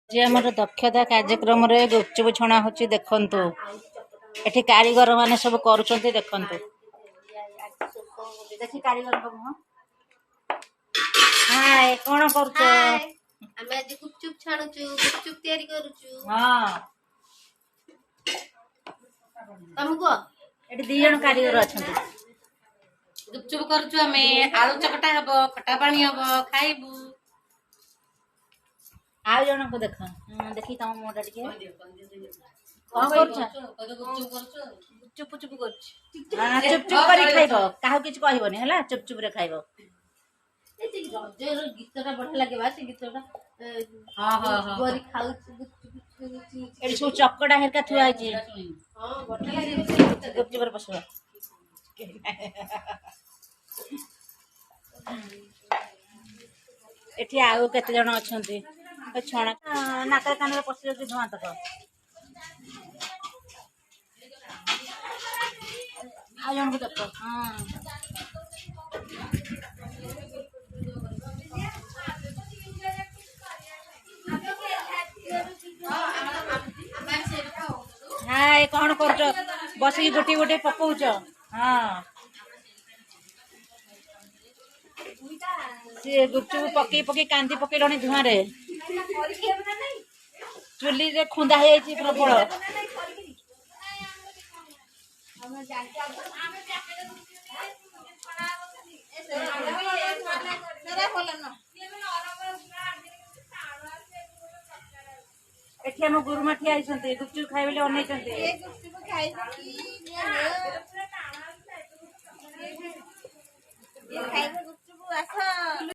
जे आमर दक्षता कार्यक्रम रे गुपचुप छणा होची देखंतु एठी कारीगर माने सब करूचंती देखंतु देखि कारीगर को मुह हाय कोन करछ हमें आज गुपचुप छाणुचु गुपचुप तैयारी करूचु हां तुमको एठी दी जण कारीगर अछंती गुपचुप करूचु हमें आलू चकटा हबो खटा पानी हबो खाइबू आ जण को देख देखि तम मोटा टिके कोन करछ चुप चुप करछ हां चुप चुप करी खाइबो काहू किछ कहबोनी हला चुप चुप रे खाइबो एते रजर गीतटा बढ़िया लागे बा से गीतटा हां हां हां गोरी खाउछ एडी सो चकड़ा हेरका थुआ आइची हां बढ़िया लागे गुपचुप रे पसवा एठी आउ केते जण अछंती छणा नाक कान रे पसि जाउची धुआं तक आ जण को देख हां हाय कोन करछ बसी गोटी गोटी पकाउछ हां से गुपचुप पकी पकी कांदी पकेलणी धुआं रे चुली रे खुंदा हे छी प्रबल एठी हम गुरुमा ठिया आइसंते गुपचुप खाइ बेले अनै चंते ए गुपचुप खाइ छी ये खाइ